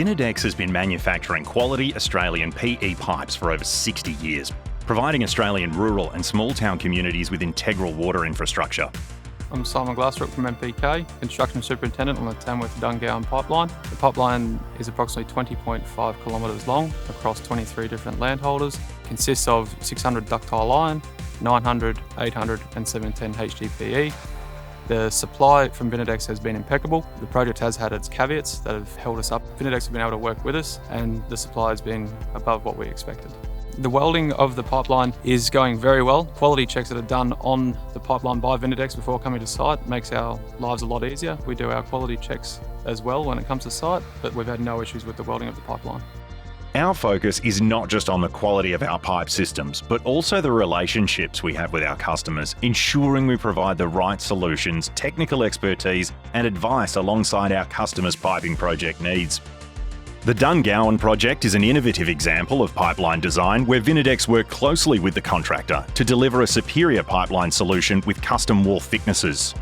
Vinidex has been manufacturing quality Australian PE pipes for over 60 years, providing Australian rural and small town communities with integral water infrastructure. I'm Simon Glassrock from MPK, Construction Superintendent on the Tamworth Dungawon pipeline. The pipeline is approximately 20.5 kilometres long across 23 different landholders, consists of 600 ductile iron, 900, 800 and 710 HDPE. The supply from Vinidex has been impeccable. The project has had its caveats that have held us up. Vinidex have been able to work with us and the supply has been above what we expected. The welding of the pipeline is going very well. Quality checks that are done on the pipeline by Vinidex before coming to site makes our lives a lot easier. We do our quality checks as well when it comes to site, but we've had no issues with the welding of the pipeline. Our focus is not just on the quality of our pipe systems, but also the relationships we have with our customers, ensuring we provide the right solutions, technical expertise, and advice alongside our customers' piping project needs. The Dungawon project is an innovative example of pipeline design where Vinidex work closely with the contractor to deliver a superior pipeline solution with custom wall thicknesses.